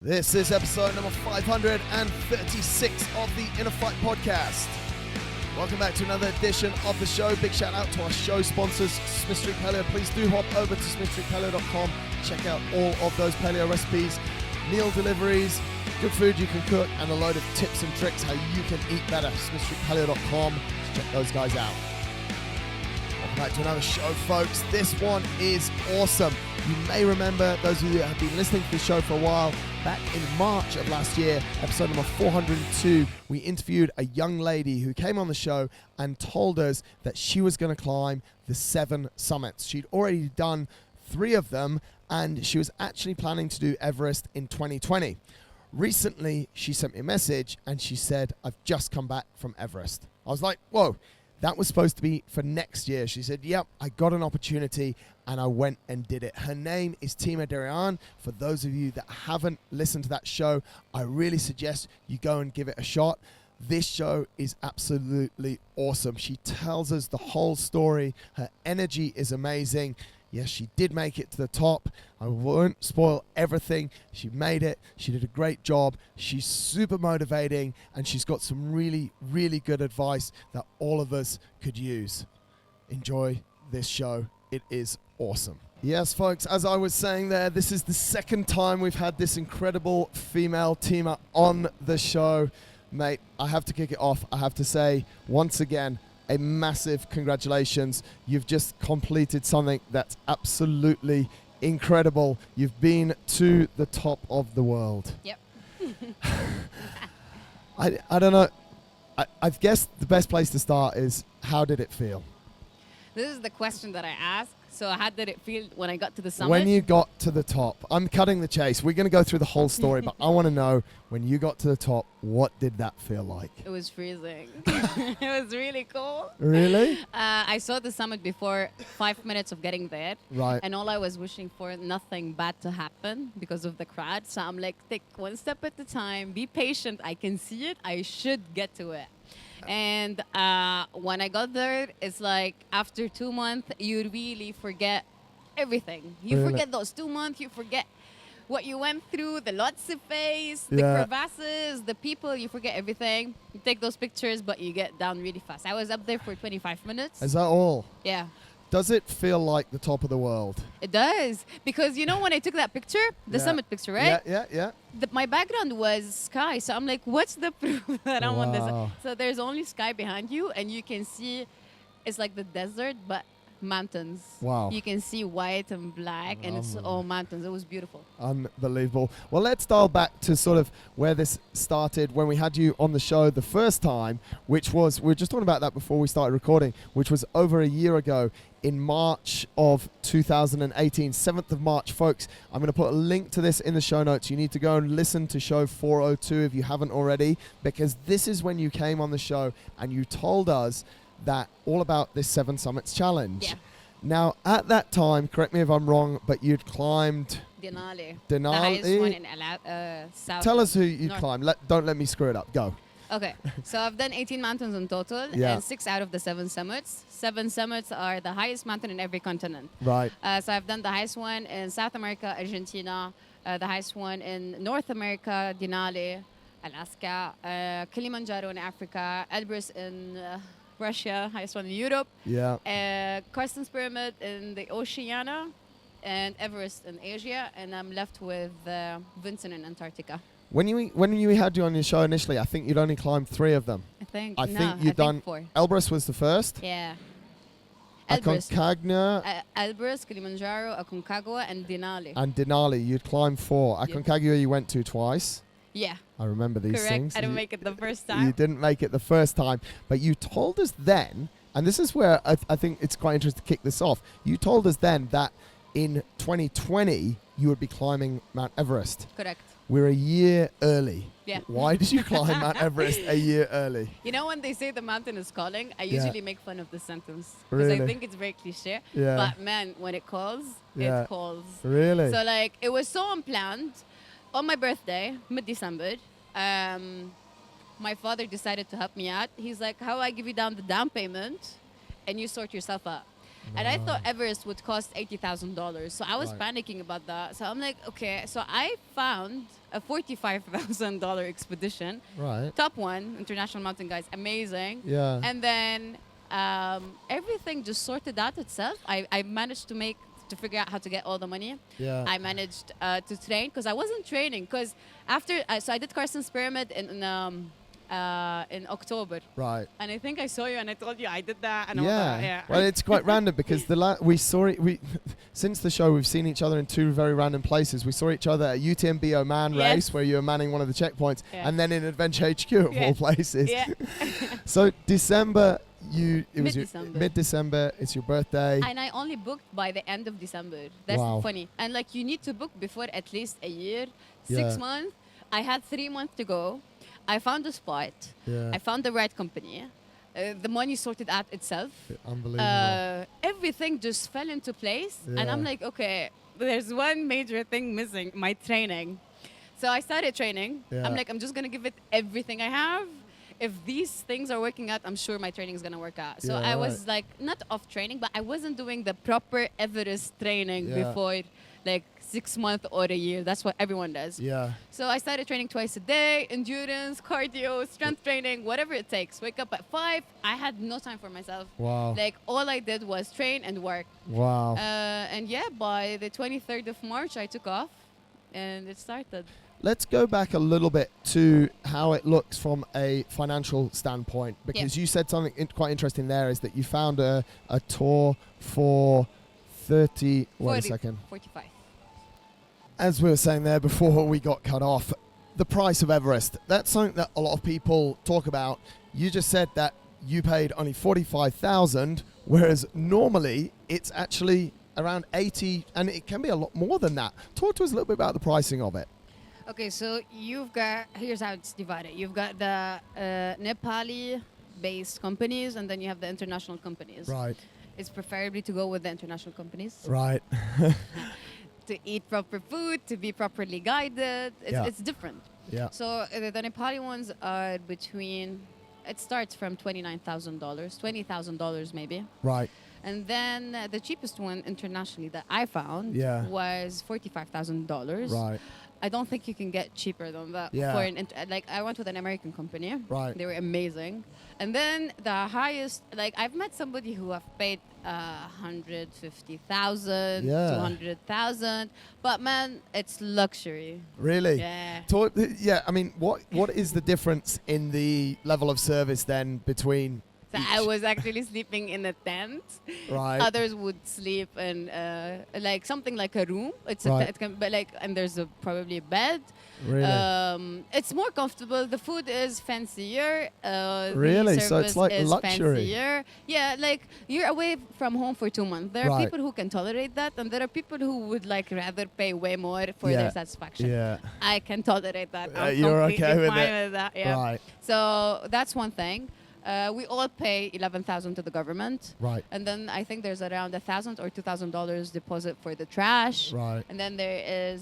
This is episode number 536 of the InnerFight podcast. Welcome back to another edition of the show. Big shout out to our show sponsors, Smith Street Paleo. Please do hop over to smithstreetpaleo.com. Check out all of those paleo recipes, meal deliveries, good food you can cook, and a load of tips and tricks how you can eat better. smithstreetpaleo.com. Check those guys out. Welcome back to another show, folks. This one is awesome. You may remember, those of you that have been listening to the show for a while, back in March of last year, episode number 402, we interviewed a young lady who came on the show and told us that she was going to climb the 7 summits. She'd already done 3 of them, and she was actually planning to do Everest in 2020. Recently, she sent me a message, and she said, "I've just come back from Everest." I was like, whoa. That was supposed to be for next year. She said, yep, I got an opportunity and I went and did it. Her name is Tima Deryan. For those of you that haven't listened to that show, I really suggest you go and give it a shot. This show is absolutely awesome. She tells us the whole story. Her energy is amazing. Yes, she did make it to the top. I won't spoil everything. She made it. She did a great job. She's super motivating, and she's got some really, really good advice that all of us could use. Enjoy this show. It is awesome. Yes, folks, as I was saying there, this is the second time we've had this incredible female Tima on the show. Mate, I have to kick it off. I have to say, once again, a massive congratulations. You've just completed something that's absolutely incredible. You've been to the top of the world. Yep. I don't know. I've guessed the best place to start is, how did it feel? This is the question that I asked. So how did it feel when I got to the summit? When you got to the top, I'm cutting the chase. We're going to go through the whole story, but I want to know, when you got to the top, what did that feel like? It was freezing. It was really cold. Really? I saw the summit before 5 minutes of getting there. Right. And all I was wishing for, nothing bad to happen because of the crowd. So I'm like, take one step at a time. Be patient. I can see it. I should get to it. And when I got there, it's like after 2 months, you really forget everything. You Really? forget those 2 months. You forget what you went through, the lots of face, the Yeah. crevasses, the people. You forget everything. You take those pictures, but you get down really fast. I was up there for 25 minutes. Is that all? Yeah. Does it feel like the top of the world? It does. Because, you know, when I took that picture, the Yeah. summit picture, right? Yeah. My background was sky. So I'm like, what's the proof that I'm on this? Wow. So there's only sky behind you, and you can see it's like the desert, but mountains. Wow. You can see white and black, and it's all mountains. It was beautiful. Unbelievable. Well, let's dial back to sort of where this started when we had you on the show the first time, which was, we were just talking about that before we started recording, which was over a year ago in March of 2018, 7th of March. Folks, I'm going to put a link to this in the show notes. You need to go and listen to show 402 if you haven't already, because this is when you came on the show and you told us that all about this 7 Summits challenge. Yeah. Now, at that time, correct me if I'm wrong, but you'd climbed Denali. Denali. The highest one in South. Tell us who you North. climbed. Don't let me screw it up. Go. Okay, so I've done 18 mountains in total, Yeah. and 6 out of the 7 summits. 7 summits are the highest mountain in every continent. Right. So I've done the highest one in South America, Argentina, the highest one in North America, Denali, Alaska, Kilimanjaro in Africa, Elbrus in Russia, highest one in Europe, Yeah. Carsten's Pyramid in the Oceania, and Everest in Asia, and I'm left with Vincent in Antarctica. When you had you on your show initially, I think you'd only climbed 3 of them. I think. I no, think you'd done. 4. Elbrus was the first. Yeah. Elbrus, Aconcagua Elbrus, Kilimanjaro, Aconcagua, and Denali. and Denali. You'd climbed 4. Yeah. Aconcagua you went to twice. Yeah, I remember these correct. things. I didn't You- make it the first You time. didn't make it the first time, but you told us then, and this is where I think it's quite interesting to kick this off. You told us then that in 2020 you would be climbing Mount Everest. Correct. We're a year early. Yeah. Why did you climb Mount Everest a year early? You know when they say the mountain is calling, I Yeah. usually make fun of the sentence because Really? I think it's very cliche. Yeah. But man, when it calls, Yeah. it calls. Really? So like it was so unplanned. On my birthday, mid-December, my father decided to help me out. He's like, "How I give you down the down payment, and you sort yourself out." And I thought Everest would cost $80,000. So I was Right. panicking about that. So I'm like, okay. So I found a $45,000 expedition. Right. Top one, International Mountain Guides, amazing. Yeah. And then everything just sorted out itself. I managed to figure out how to get all the money. Yeah. I managed to train because I wasn't training because so I did Carson's Pyramid in October. Right. And I think I saw you and I told you I did that and all Yeah. that. Yeah. Well, it's quite random because we saw it. Since the show, we've seen each other in two very random places. We saw each other at UTMB Oman Yes. race where you were manning one of the checkpoints, Yeah. and then in Adventure HQ of Yeah. all places. Yeah. So December, it was Mid-December. mid-December. It's your birthday. And I only booked by the end of December. That's Wow. funny. And like you need to book before at least a year, Yeah. 6 months. I had 3 months to go. I found a spot. Yeah. I found the right company. The money sorted out itself. Unbelievable. Everything just fell into place. And I'm Yeah. like, okay, there's one major thing missing, my training. So I started training. Yeah. I'm like, I'm just going to give it everything I have. If these things are working out, I'm sure my training is going to work out. So Yeah, I was like, not off training, but I wasn't doing the proper Everest training Yeah. before like 6 months or a year. That's what everyone does. Yeah. So I started training twice a day, endurance, cardio, strength training, whatever it takes. Wake up at 5. I had no time for myself. Wow. Like all I did was train and work. Wow. And yeah, by the 23rd of March, I took off and it started. Let's go back a little bit to how it looks from a financial standpoint, because you said something quite interesting there, is that you found a tour for 30, wait a second. 45. As we were saying there before we got cut off, the price of Everest, that's something that a lot of people talk about. You just said that you paid only 45,000, whereas normally it's actually around 80, and it can be a lot more than that. Talk to us a little bit about the pricing of it. Okay, so here's how it's divided. You've got the Nepali-based companies, and then you have the international companies. Right. It's preferably to go with the international companies. Right. To eat proper food, to be properly guided. It's different. Yeah. So the Nepali ones are it starts from $29,000, $20,000 maybe. Right. And then the cheapest one internationally that I found was $45,000. Right. I don't think you can get cheaper than that. Yeah. For I went with an American company. Right. They were amazing. And then the highest, I've met somebody who have paid 150,000, Yeah. 200,000. But man, it's luxury. Really? Yeah. I mean, what is the difference in the level of service then between So each? I was actually sleeping in a tent. Right. Others would sleep in something like a room. It's Right. it can be and there's probably a bed. Really? It's more comfortable. The food is fancier. Really? The So it's service like is luxury. fancier. Yeah, you're away from home for 2 months. There are Right. people who can tolerate that, and there are people who would rather pay way more for Yeah. their satisfaction. Yeah. I can tolerate that. I'm You're completely okay with fine it? with that. Yeah. Right. So that's one thing. We all pay $11,000 to the government. Right. And then I think there's around $1,000 or $2,000 deposit for the trash. Right. And then there is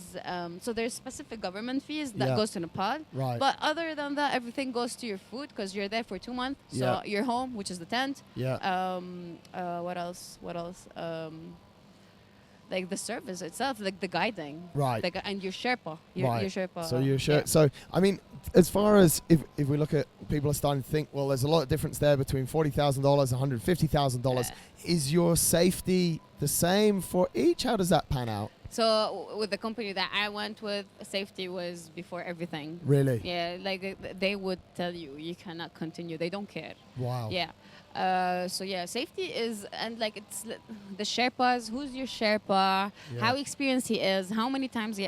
there's specific government fees that Yeah. goes to Nepal. Right. But other than that, everything goes to your food because you're there for 2 months. So Yeah. your home, which is the tent. Yeah. What else? The service itself, the guiding. Right. And your Sherpa. Your Sherpa. So you're sure. yeah. So I mean, as far as if we look at, people are starting to think, well, there's a lot of difference there between $40,000 and $150,000. Is your safety the same for each? How does that pan out? So with the company that I went with, safety was before everything. Really? Yeah, they would tell you cannot continue. They don't care. Wow. Yeah. Safety is, and it's the Sherpas. Who's your Sherpa? Yeah. How experienced he is? How many times?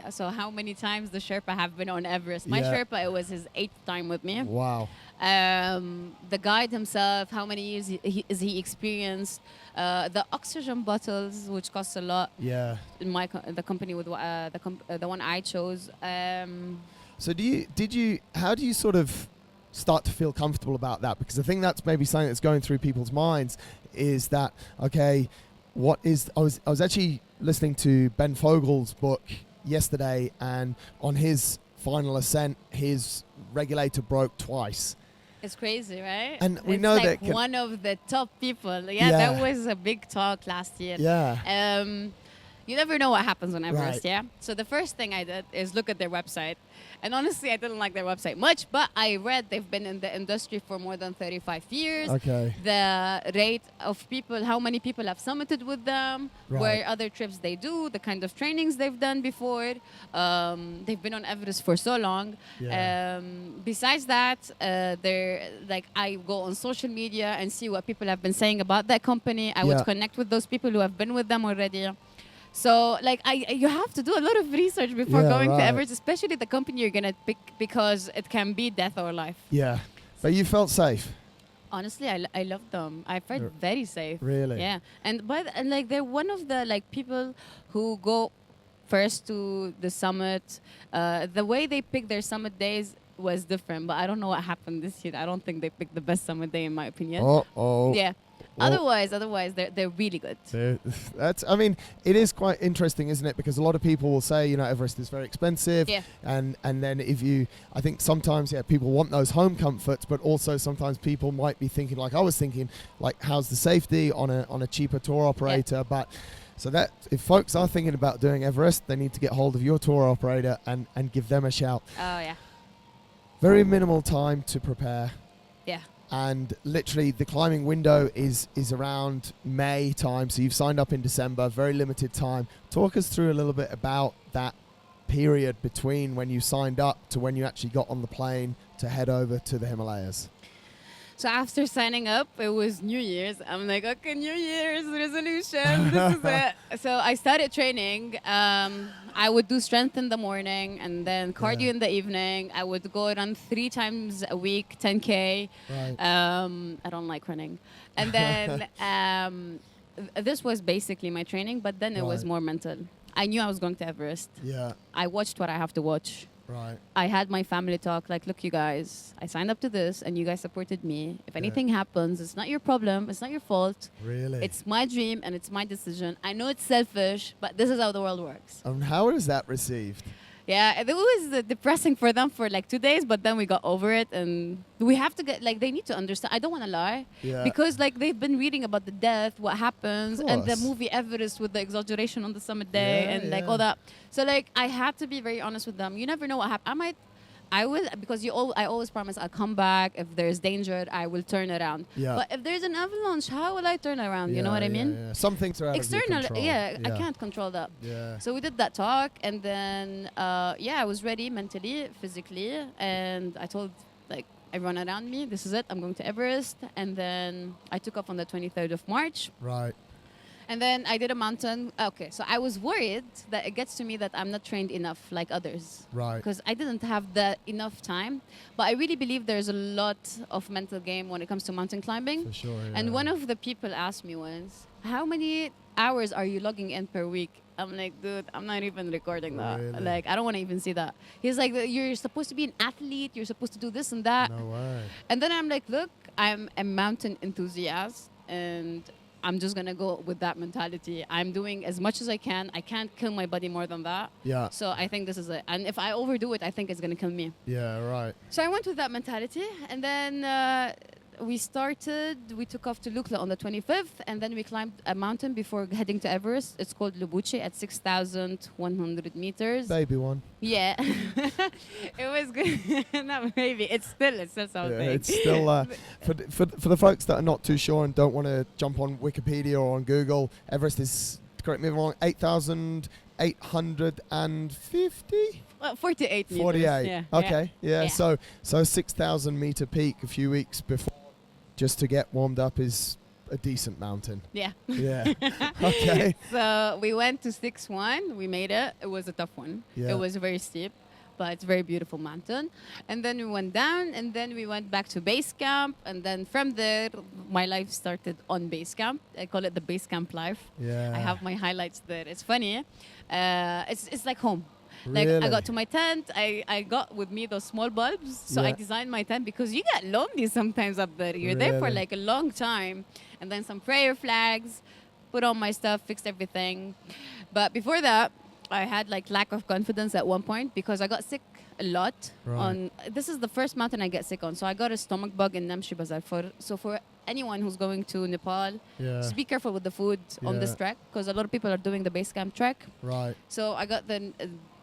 How many times the Sherpa have been on Everest? My Yeah. Sherpa, it was his 8th time with me. Wow. The guide himself, how many years is he experienced? The oxygen bottles, which cost a lot. Yeah. In the company with the one I chose. So how do you sort of start to feel comfortable about that? Because I think that's maybe something that's going through people's minds, is that, okay, I was actually listening to Ben Fogel's book yesterday, and on his final ascent, his regulator broke twice. It's crazy, right? And we it's know like that one of the top people. Yeah. That was a big talk last year. Yeah. You never know what happens on Everest, Right. yeah? So the first thing I did is look at their website. And honestly, I didn't like their website much, but I read they've been in the industry for more than 35 years. Okay. The rate of people, how many people have summited with them, Right. where other trips they do, the kind of trainings they've done before. They've been on Everest for so long. Yeah. Besides that, they're like I go on social media and see what people have been saying about that company. I Yeah. would connect with those people who have been with them already. So, like, you have to do a lot of research before Yeah, going right. to Everest, especially the company you're gonna pick because it can be death or life. Yeah. But you felt safe. Honestly, I love them. I felt R- very safe. Really? Yeah, and like they're one of the like people who go first to the summit. The way they pick their summit days was different, but I don't know what happened this year. I don't think they picked the best summit day in my opinion. Oh. Yeah. Oh. Otherwise, they're really good. That's. I mean, it is quite interesting, isn't it? Because a lot of people will say, Everest is very expensive. Yeah. And then I think sometimes, people want those home comforts, but also sometimes people might be thinking, like I was thinking, like how's the safety on a cheaper tour operator? But so that if folks are thinking about doing Everest, they need to get hold of your tour operator and give them a shout. Oh yeah. Very minimal time to prepare. Yeah. And literally the climbing window is around May time, so you've signed up in December, very limited time. Talk us through a little bit about that period between when you signed up to when you actually got on the plane to head over to the Himalayas. So after signing up, it was New Year's. I'm like, okay, New Year's resolution. This is it. So I started training. I would do strength in the morning and then cardio in the evening. I would go run 3 times a week, 10K. Right. I don't like running. And then this was basically my training, but then it was Right. more mental. I knew I was going to Everest. Yeah. I watched what I have to watch. Right. I had my family talk like, look, you guys, I signed up to this and you guys supported me. If anything happens, it's not your problem. It's not your fault. Really? It's my dream and it's my decision. I know it's selfish, but this is how the world works. And how is that received? Yeah, it was depressing for them for like 2 days, but then we got over it and we have to get, like, they need to understand. I don't want to lie. Yeah. Because, like, they've been reading about the death, what happens, and the course. movie Everest with the exaggeration on the summit day and, like, all that. So, like, I had to be very honest with them. You never know what happens. I will, because I always promise I'll come back. If there's danger, I will turn around. Yeah. But if there's an avalanche, how will I turn around? You know what I mean? Yeah. Some things are out External, of your control. I can't control that. Yeah. So we did that talk, and then I was ready mentally, physically, and I told like everyone around me, this is it. I'm going to Everest, and then I took off on the 23rd of March. Right. And then I did a mountain. Okay, so I was worried that it gets to me that I'm not trained enough like others. Right. Because I didn't have the enough time. But I really believe there's a lot of mental game when it comes to mountain climbing. For sure. Yeah. And one of the people asked me once, how many hours are you logging in per week? I'm like, dude, I'm not even recording that. Really? Like, I don't want to even see that. He's like, you're supposed to be an athlete. You're supposed to do this and that. No way. And then I'm like, look, I'm a mountain enthusiast. And I'm just going to go with that mentality. I'm doing as much as I can. I can't kill my body more than that. Yeah. So I think this is it. And if I overdo it, I think it's going to kill me. Yeah. Right. So I went with that mentality. And then we took off to Lukla on the 25th. And then we climbed a mountain before heading to Everest. It's called Lubuche at 6,100 meters. Baby one. Yeah. It was good. Not maybe. It still sounds big. It's still for the folks that are not too sure and don't want to jump on Wikipedia or on Google. Everest is, correct me if I'm wrong, 8,850. Well, 48 meters. 48. Yeah. Okay. Yeah. Yeah. So 6,000 meter peak a few weeks before, just to get warmed up, is a decent mountain. Yeah. Yeah. Okay. So we went to 6-1. We made it. It was a tough one. Yeah. It was very steep, but it's a very beautiful mountain. And then we went down, and then we went back to base camp. And then from there, my life started on base camp. I call it the base camp life. Yeah. I have my highlights there. It's funny. It's like home. Like, Really? I got to my tent. I got with me those small bulbs. So I Yeah. designed my tent because you get lonely sometimes up there. You're there for Really? like a long time. And then some prayer flags, put on my stuff, fixed everything. But before that, I had like lack of confidence at one point because I got sick a lot. Right. This is the first mountain I get sick on. So I got a stomach bug in Namche Bazaar. So for anyone who's going to Nepal, Yeah. just be careful with the food on this Yeah. trek, because a lot of people are doing the base camp trek. Right. So I got the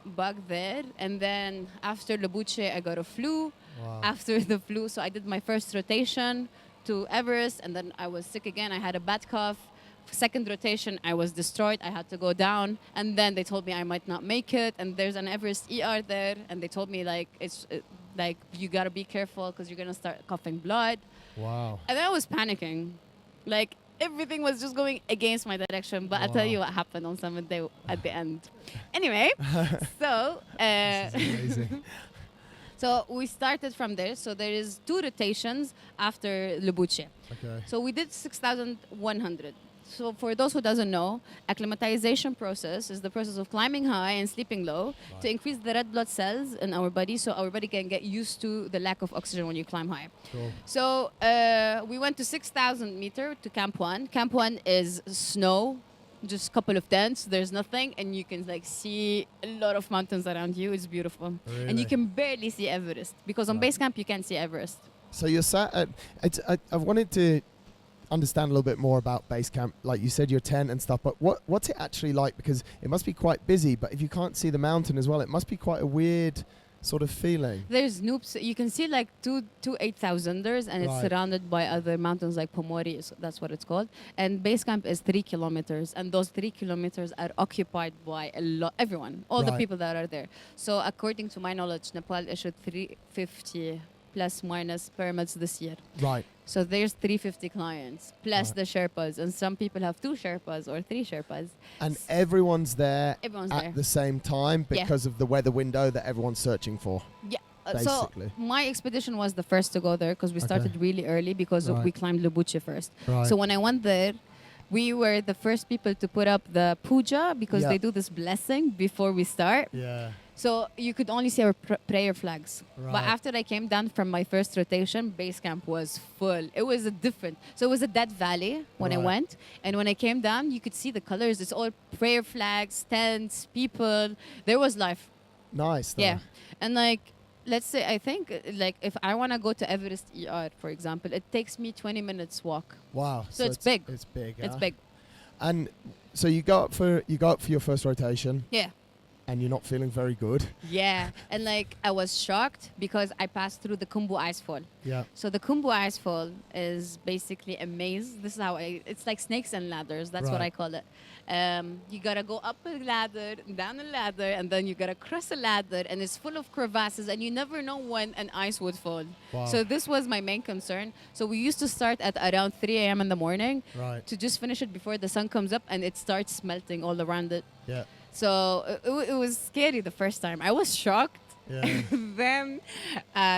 bug there, and then after Lebuche, I got a flu. Wow. After the flu, so I did my first rotation to Everest, and then I was sick again. I had a bad cough. Second rotation, I was destroyed. I had to go down, and then they told me I might not make it. And there's an Everest ER there, and they told me like it's like you gotta be careful because you're gonna start coughing blood. Wow. And then I was panicking, like everything was just going against my direction. But I'll tell Wow. you what happened on summit day at the end. Anyway, so. This is amazing. So we started from there. So there is 2 rotations after Lebuche. Okay. So we did 6,100. So for those who doesn't know, acclimatization process is the process of climbing high and sleeping low to increase the red blood cells in our body, so our body can get used to the lack of oxygen when you climb high. Cool. So we went to 6,000 meter to Camp 1. Camp 1 is snow, just a couple of tents. There's nothing, and you can like see a lot of mountains around you. It's beautiful, and Really? you can barely see Everest because on Right. base camp you can't see Everest. So you're sat at. I wanted to understand a little bit more about base camp. Like you said, your tent and stuff. But what's it actually like? Because it must be quite busy. But if you can't see the mountain as well, it must be quite a weird sort of feeling. There's noops. You can see like two 8,000ers, and it's Right. surrounded by other mountains like Pomori. That's what it's called. And base camp is 3 kilometers, and those 3 kilometers are occupied by everyone, all the Right. people that are there. So according to my knowledge, Nepal issued 350 plus minus permits this year. Right. So there's 350 clients plus Right. the Sherpas, and some people have 2 Sherpas or 3 Sherpas. And everyone's there Everyone's at there. the same time Yeah. because of the weather window that everyone's searching for. Yeah. Basically. So my expedition was the first to go there because we Okay. started really early because Right. we climbed Lebuche first. Right. So when I went there, we were the first people to put up the puja because Yeah. they do this blessing before we start. Yeah. So you could only see our prayer flags. But Right. after I came down from my first rotation, base camp was full. It was a different. So it was a dead valley when I Right. went. And when I came down, you could see the colors. It's all prayer flags, tents, people. There was life. Nice. Though. Yeah. And like, let's say, I think, like, if I want to go to Everest ER, for example, it takes me 20 minutes walk. Wow. So it's big. It's big. It's huh? big. And so you go up for your first rotation, Yeah. and you're not feeling very good. Yeah. And like, I was shocked because I passed through the Khumbu Icefall. Yeah. So the Khumbu Icefall is basically a maze. This is how it's like snakes and ladders. That's what Right. I call it. You gotta go up a ladder, down a ladder, and then you gotta cross a ladder, and it's full of crevasses, and you never know when an ice would fall. Wow. So this was my main concern. So we used to start at around 3 a.m. in the morning Right. to just finish it before the sun comes up, and it starts melting all around it. Yeah. So it was scary the first time. I was shocked. Yeah. Then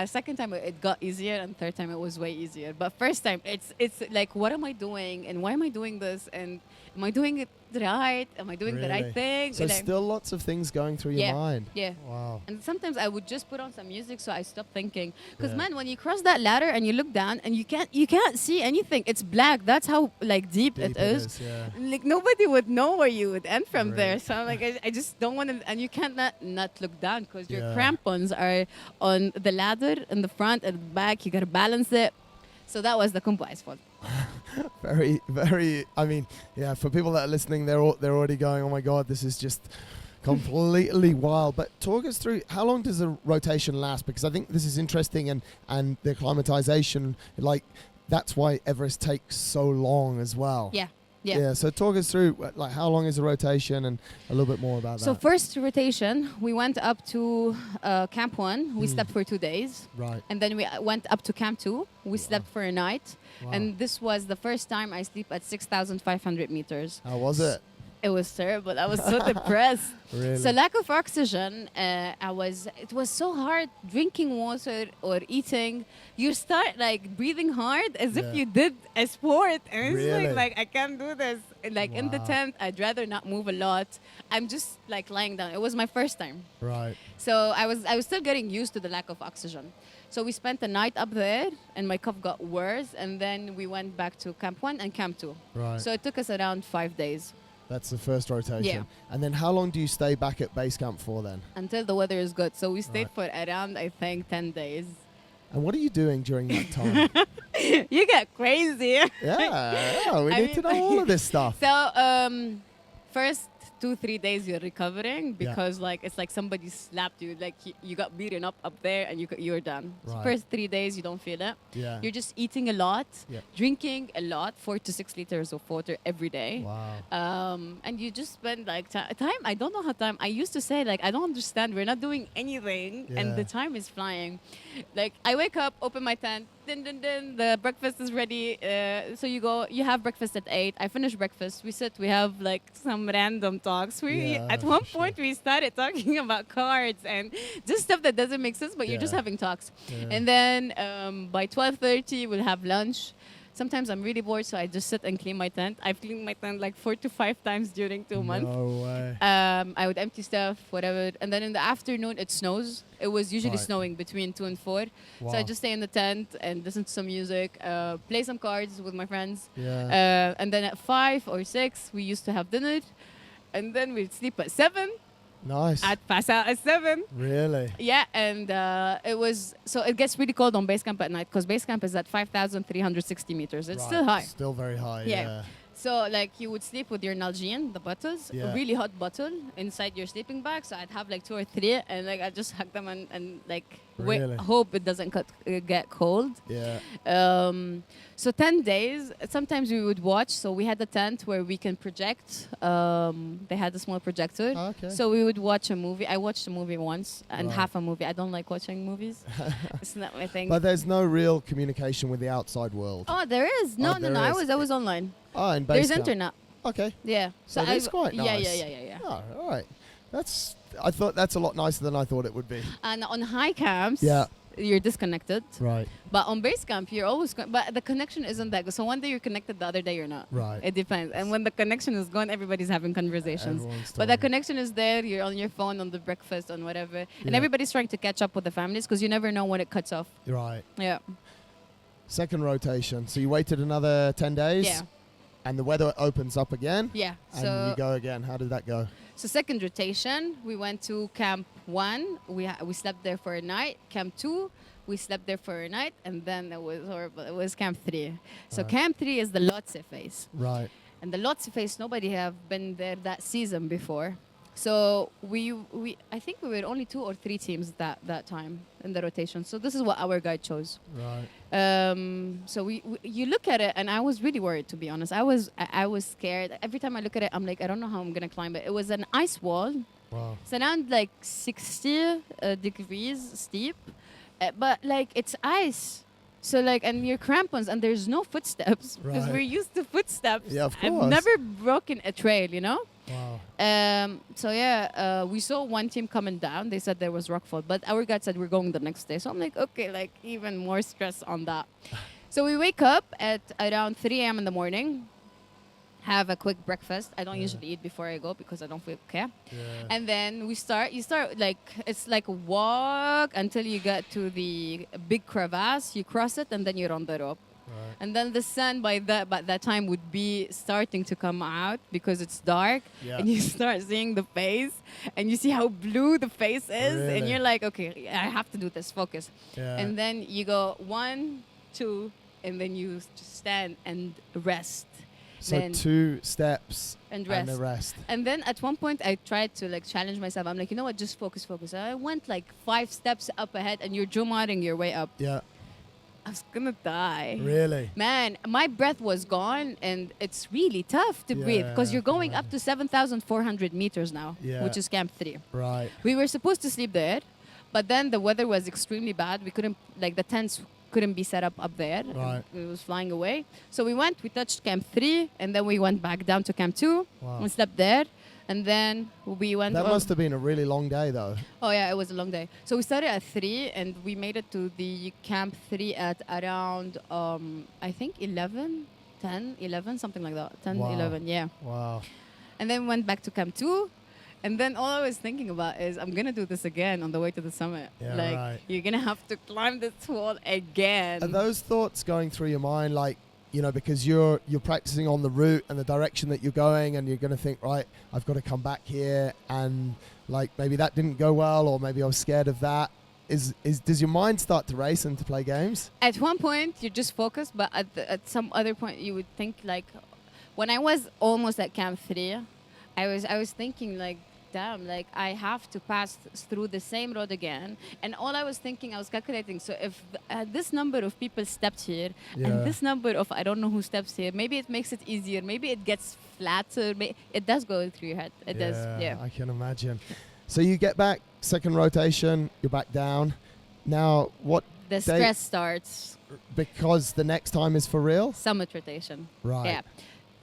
second time it got easier, and third time it was way easier. But first time it's like, what am I doing, and why am I doing this, and am I doing it right? Am I doing the right Really? thing? So Like, still lots of things going through your Yeah. mind. yeah. Wow. And sometimes I would just put on some music so I stop thinking. Because Yeah. man, when you cross that ladder and you look down and you can't see anything. It's black. That's how like deep it is. Yeah. Like nobody would know where you would end from there. Right. So I'm like, I just don't want to. And you can't not look down because your Yeah. crampons are on the ladder in the front and the back. You gotta balance it. So that was the Khumbu Icefall. Very, very. I mean, yeah. For people that are listening, they're already going, "Oh my God, this is just completely wild." But talk us through, how long does the rotation last? Because I think this is interesting, and the acclimatization, like that's why Everest takes so long as well. Yeah. Yeah. So talk us through, like, how long is the rotation, and a little bit more about So that. first rotation, we went up to Camp 1. We slept for 2 days. Right. And then we went up to Camp 2. We slept for a night. Wow. And this was the first time I sleep at 6,500 meters. How was it? It was terrible. I was so depressed. Really? So lack of oxygen, it was so hard drinking water or eating. You start like breathing hard as Yeah. if you did a sport. And it's Really? like, I can't do this. Like in the Wow. tent, I'd rather not move a lot. I'm just like lying down. It was my first time. Right. So I was still getting used to the lack of oxygen. So we spent the night up there, and my cough got worse. And then we went back to Camp 1 and Camp 2. Right. So it took us around 5 days. That's the first rotation. Yeah. And then how long do you stay back at base camp for then? Until the weather is good. So we stayed for around, I think, 10 days. And what are you doing during that time? You get crazy. Yeah, we need to know all of this stuff. So, first 2-3 days you're recovering because like it's like somebody slapped you, like you got beaten up there, and you're done. Right. So first 3 days you don't feel it. Yeah. You're just eating a lot, Yeah. drinking a lot, 4 to 6 liters of water every day. Wow. And you just spend like time. I don't know how time. I used to say like I don't understand. We're not doing anything, and the time is flying. Like I wake up, open my tent. The breakfast is ready. So you have breakfast at 8. I finish breakfast. We sit. We have like some random talks. At one point we started talking about cards and just stuff that doesn't make sense, but you're just having talks. Yeah. And then by 12:30 we'll have lunch. Sometimes I'm really bored, so I just sit and clean my tent. I've cleaned my tent like 4 to 5 times during 2 months. No way. I would empty stuff, whatever. And then in the afternoon, it snows. It was usually snowing between 2 and 4. Wow. So I just stay in the tent and listen to some music, play some cards with my friends. Yeah. And then at 5 or 6, we used to have dinner. And then we'd sleep at 7. Nice. I'd pass out at 7. Really? Yeah, and it gets really cold on base camp at night because base camp is at 5,360 meters. It's still high. Still very high, Yeah. yeah. So like you would sleep with your Nalgene, the bottles, Yeah. a really hot bottle inside your sleeping bag. So I'd have like 2 or 3, and like I just hug them and like Really? hope it doesn't get cold. Yeah. So 10 days. Sometimes we would watch. So we had a tent where we can project. They had a small projector. Oh, okay. So we would watch a movie. I watched a movie once and Right. half a movie. I don't like watching movies. It's not my thing. But there's no real communication with the outside world. Oh, there is. No. there is. I was online. Oh, in base There's camp. internet. Okay. Yeah. So that's quite Yeah, nice. yeah. Oh, all right. I thought that's a lot nicer than I thought it would be. And on high camps, Yeah. you're disconnected. Right. But on base camp, you're always but the connection isn't that good. So one day you're connected, the other day you're not. Right. It depends. And when the connection is gone, everybody's having conversations. Everyone's But the talking. connection is there. You're on your phone, on the breakfast, on whatever. And Yeah. everybody's trying to catch up with the families because you never know when it cuts off. Right. Yeah. Second rotation. So you waited another 10 days? Yeah. And the weather opens up again? Yeah. And you go again. How did that go? So second rotation, we went to Camp 1. We slept there for a night. Camp 2, we slept there for a night. And then it was horrible. It was Camp 3. So Right. Camp 3 is the Lhotse phase. Right. And the Lhotse phase, nobody have been there that season before. So I think we were only 2 or 3 teams that time in the rotation. So this is what our guide chose. Right. So you look at it, and I was really worried, to be honest. I was scared. Every time I look at it, I'm like, I don't know how I'm gonna climb it. It was an ice wall. Wow. It's around like 60 degrees steep, but like it's ice. So like, and your crampons, and there's no footsteps because Right. we're used to footsteps. Yeah, of I've course. never broken a trail, you know. Wow. So yeah, we saw one team coming down. They said there was rockfall, but our guide said we're going the next day. So I'm like, okay, like even more stress on that. So we wake up at around 3 a.m. in the morning, have a quick breakfast. I don't usually eat before I go because I don't feel okay. Yeah. And then you start like, it's like a walk until you get to the big crevasse. You cross it, and then you're on the rope. Right. And then the sun by that time would be starting to come out because it's dark, Yeah. and you start seeing the face, and you see how blue the face is, and Really? you're like, okay, I have to do this, focus. Yeah. And then you go 1, 2, and then you just stand and rest. So then 2 steps and and the rest. rest. And then at one point I tried to like challenge myself. I'm like, you know what, just focus. I went like 5 steps up ahead, and you're Jumaring your way up. Yeah. I was gonna die. Really? Man, my breath was gone, and it's really tough to breathe because Yeah, you're going up to 7,400 meters now, Yeah. which is Camp 3. Right. We were supposed to sleep there, but then the weather was extremely bad. We couldn't, like the tents couldn't be set up there. Right. It was flying away. So we touched Camp 3, and then we went back down to Camp 2 Wow. and slept there. And then we went That must have been a really long day, though. Oh yeah, it was a long day. So we started at 3, and we made it to the Camp 3 at around I think 11, 10, 11, something like that. 10, Wow. 11, yeah. Wow. And then went back to Camp 2. And then all I was thinking about is I'm gonna do this again on the way to the summit. Yeah, like right. you're gonna have to climb this wall again. Are those thoughts going through your mind, like, you know, because you're practicing on the route and the direction that you're going, and you're going to think, right, I've got to come back here, and like maybe that didn't go well, or maybe I was scared of that. Does your mind start to race and to play games? At one point, you're just focused, but at some other point, you would think like, when I was almost at Camp 3, I was thinking like, damn, like I have to pass through the same road again. And all I was thinking, I was calculating, so if this number of people stepped here, and this number of I don't know who steps here, maybe it makes it easier, maybe it gets flatter, it does go through your head. It does, yeah. I can imagine. So you get back, second rotation, you're back down. Now, what the stress starts. Because the next time is for real? Summit rotation. Right. Yeah.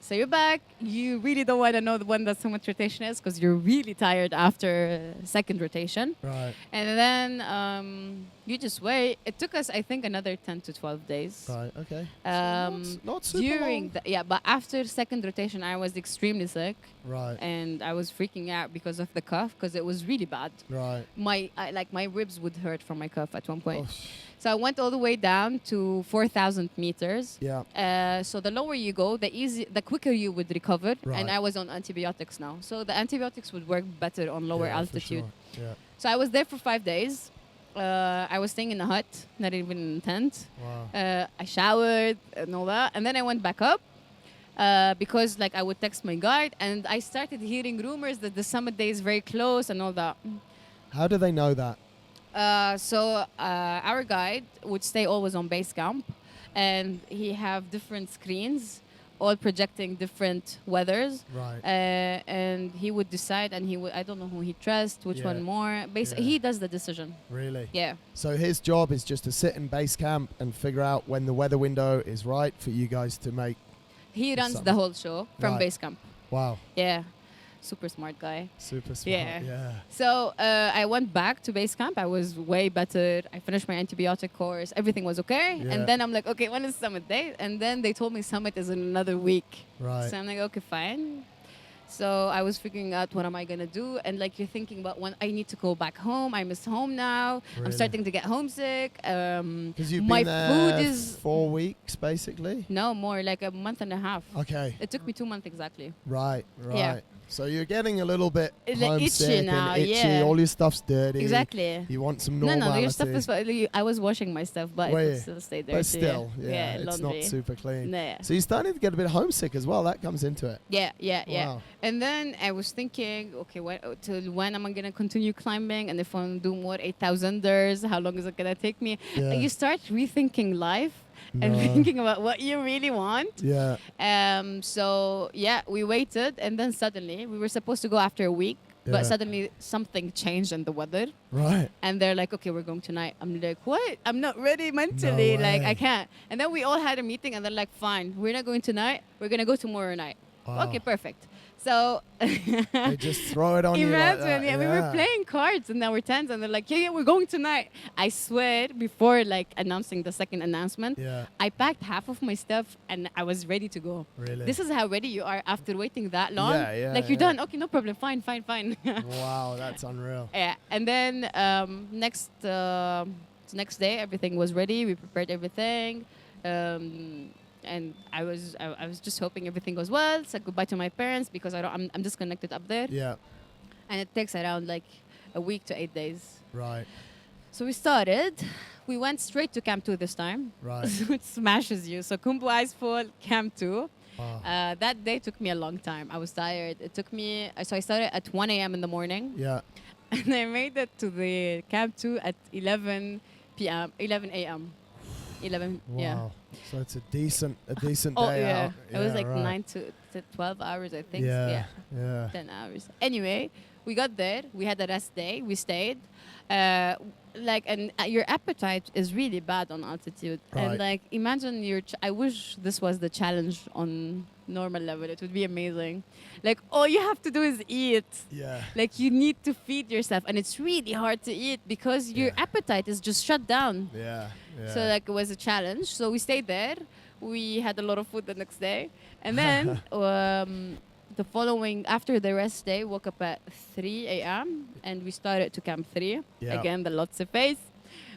So you're back. You really don't want to know when the summit rotation is because you're really tired after second rotation. Right. And then you just wait. It took us, I think, another 10 to 12 days. Right. Okay. Not super during long. But after second rotation, I was extremely sick. Right. And I was freaking out because of the cough because it was really bad. Right. My ribs would hurt from my cough at one point. Oh. So I went all the way down to 4,000 meters. Yeah. So the lower you go, the quicker you would recover. Right. And I was on antibiotics now. So the antibiotics would work better on lower altitude. For sure. Yeah. So I was there for 5 days. I was staying in a hut, not even in a tent. Wow. I showered and all that. And then I went back up because like I would text my guide. And I started hearing rumors that the summit day is very close and all that. How do they know that? So our guide would stay always on base camp, and he have different screens, all projecting different weathers. Right. And he would decide, and I don't know who he trusts, which one more. He does the decision. Really? Yeah. So his job is just to sit in base camp and figure out when the weather window is right for you guys to make. He runs the whole show from base camp. Wow. Yeah. Super smart guy. Super smart. Yeah. So I went back to base camp. I was way better. I finished my antibiotic course. Everything was okay. Yeah. And then I'm like, okay, when is summit day? And then they told me summit is in another week. Right. So I'm like, okay, fine. So I was figuring out what am I gonna do, and like you're thinking about when I need to go back home. I miss home now. Really? I'm starting to get homesick. Because you've my been there food is 4 weeks basically. no more like a month and a half. Okay. It took me 2 months exactly. Right. Yeah. So you're getting a little bit Like homesick itchy now, and itchy. yeah. All your stuff's dirty. Exactly. You want some normality. No, your stuff is. I was washing my stuff, but it would still stay dirty. But still, yeah, it's laundry. not super clean. No, yeah. So you're starting to get a bit homesick as well. That comes into it. Yeah. Wow. And then I was thinking, okay, till when am I gonna continue climbing? And if I want to do more 8,000ers, how long is it gonna take me? Yeah. And you start rethinking life and thinking about what you really want. Yeah. So yeah, we waited, and then suddenly we were supposed to go after a week, Yeah. but suddenly something changed in the weather. Right. And they're like, okay, we're going tonight. I'm like, what? I'm not ready mentally. No like, way. I can't. And then we all had a meeting, and they're like, fine, we're not going tonight. We're going to go tomorrow night. Wow. Okay, perfect. So They just throw it on you like that. yeah, we were playing cards in our tents, and they're like, yeah, we're going tonight. I swear, before like announcing the second announcement, I packed half of my stuff, and I was ready to go. Really? This is how ready you are after waiting that long. Yeah, like, you're done. Okay, no problem. Fine. Wow, that's unreal. Yeah, and then next day, everything was ready. We prepared everything, and I was just hoping everything goes well. Said goodbye to my parents because I'm disconnected up there. Yeah. And it takes around like a week to 8 days. Right. So we started. We went straight to Camp 2 this time. Right. So it smashes you. So Khumbu Icefall, Camp 2. Wow. That day took me a long time. I was tired. It took me. So I started at 1 a.m. in the morning. Yeah. And I made it to the Camp 2 at 11 p.m. 11 a.m. 11. Wow. Yeah. So it's a decent day yeah. out. It was like right. 9 to 12 hours, I think. Yeah. 10 hours. Anyway, we got there. We had a rest day. We stayed. Your appetite is really bad on altitude. Right. And like, imagine I wish this was the challenge on normal level. It would be amazing. Like, all you have to do is eat. Yeah. Like, you need to feed yourself, and it's really hard to eat because your appetite is just shut down. Yeah. So like, it was a challenge. So we stayed there. We had a lot of food the next day, and then the following, after the rest day, woke up at 3 a.m. and we started to Camp 3. Yeah. Again, the Lhotse phase.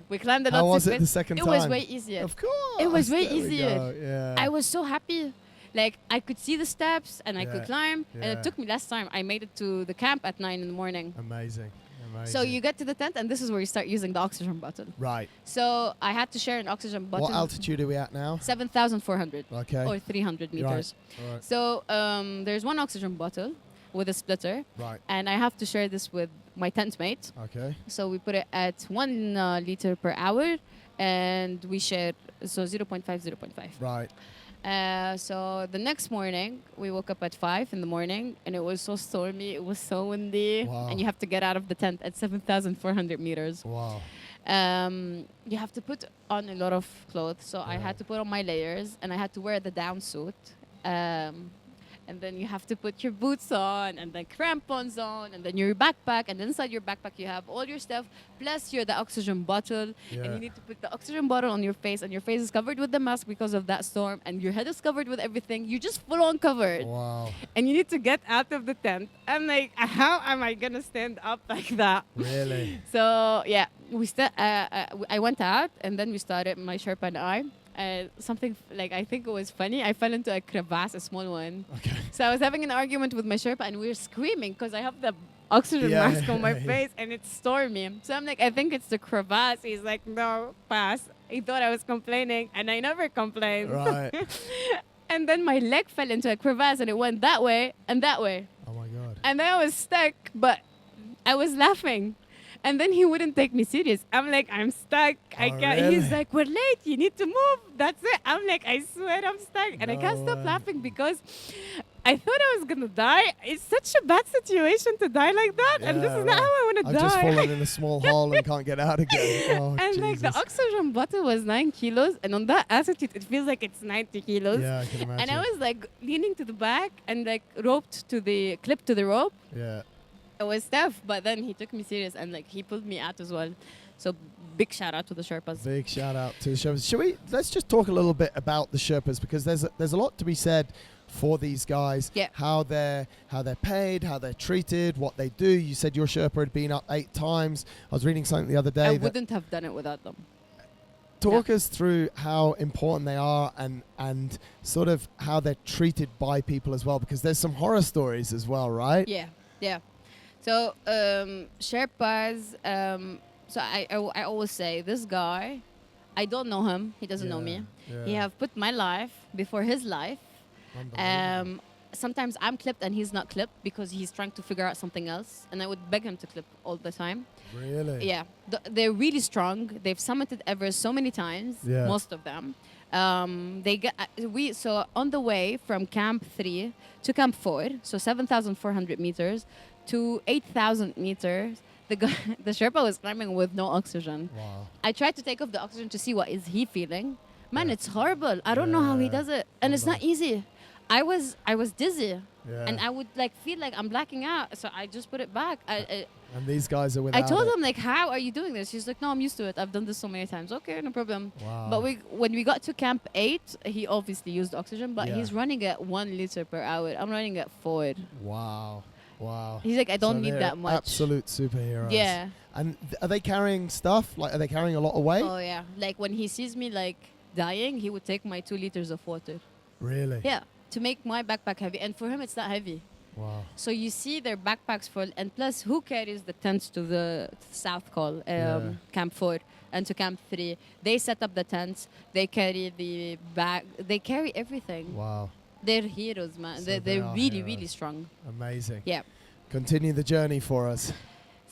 We climbed the How was Lhotse it the second It time? was way easier. Of course. It was way There we easier. go, yeah. I was so happy. Like, I could see the steps and I Yeah, could climb. And yeah. it took me less time. I made it to the camp at 9 in the morning. Amazing. So you get to the tent, and this is where you start using the oxygen bottle. Right. So I had to share an oxygen bottle. What altitude are we at now? 7,400 Okay. or 300 meters. Right. So there's one oxygen bottle with a splitter. Right. And I have to share this with my tent mate. Okay. So we put it at 1 liter per hour, and we share, so 0.5, 0.5. Right. So the next morning, we woke up at 5 in the morning, and it was so stormy, it was so windy, Wow. and you have to get out of the tent at 7,400 meters. Wow. You have to put on a lot of clothes, so I Yeah. had to put on my layers, and I had to wear the down suit. And then you have to put your boots on, and then crampons on, and then your backpack, and inside your backpack you have all your stuff, plus the oxygen bottle, Yeah. and you need to put the oxygen bottle on your face, and your face is covered with the mask because of that storm, and your head is covered with everything. You're just full on covered. Wow. And you need to get out of the tent. I'm like, how am I gonna stand up like that? Really? So yeah, I went out, and then we started, my Sherpa and I. Something like, I think it was funny. I fell into a crevasse, a small one. Okay. So I was having an argument with my Sherpa, and we were screaming because I have the oxygen Yeah, mask on my yeah. face, and it's stormy. So I'm like, I think it's the crevasse. He's like, no, pass. He thought I was complaining, and I never complained. Right. And then my leg fell into a crevasse, and it went that way and that way. Oh my God. And then I was stuck, but I was laughing. And then he wouldn't take me serious. I'm like, I'm stuck. I Oh, can't. really? He's like, we're late. You need to move. That's it. I'm like, I swear I'm stuck. And I No can't stop way. laughing because I thought I was going to die. It's such a bad situation to die like that. And this Yeah, is not right. how I want to I've die. just fallen in a small hole and can't get out again. Oh, and like Jesus. the oxygen bottle was 9 kilos. And on that altitude, it feels like it's 90 kilos. Yeah, I can imagine. And I was like leaning to the back and like clipped to the rope. Yeah. It was tough, but then he took me serious and like he pulled me out as well. So big shout out to the Sherpas. Big shout out to the Sherpas. Let's just talk a little bit about the Sherpas, because there's a lot to be said for these guys. Yeah. How they're paid, how they're treated, what they do. You said your Sherpa had been up 8 times. I was reading something the other day. I that wouldn't have done it without them. talk us through how important they are and sort of how they're treated by people as well, because there's some horror stories as well, right? Yeah. So Sherpas. So I always say this guy, I don't know him. He doesn't know me. Yeah. He have put my life before his life. Unbelievable. Sometimes I'm clipped and he's not clipped because he's trying to figure out something else, and I would beg him to clip all the time. Really? Yeah, they're really strong. They've summited Everest so many times, Yeah. most of them. So on the way from Camp 3 to Camp 4, so 7,400 meters to 8,000 meters, the Sherpa was climbing with no oxygen. Wow. I tried to take off the oxygen to see what is he feeling. Man, Yeah. it's horrible. I don't know how he Yeah. does it, and it's not easy. I was dizzy, Yeah. and I would like feel like I'm blacking out. So I just put it back. And these guys are I without told it. him like, how are you doing this? She's like, no, I'm used to it. I've done this so many times. Okay, no problem. Wow. But when we got to Camp 8, he obviously used oxygen, but Yeah. he's running at 1 liter per hour. I'm running at 4. Wow. Wow. He's like, I don't So need they're that much. Absolute superheroes. Yeah. And are they carrying stuff? Like, are they carrying a lot of weight? Oh yeah. Like when he sees me like dying, he would take my 2 liters of water. Really? Yeah. To make my backpack heavy. And for him, it's not heavy. Wow. So you see their backpacks full, and plus, who carries the tents to the South Call, Yeah. Camp 4, and to Camp 3? They set up the tents. They carry the bag. They carry everything. Wow. They're heroes, man. So they're they are really, heroes. really strong. Amazing. Yeah. Continue the journey for us.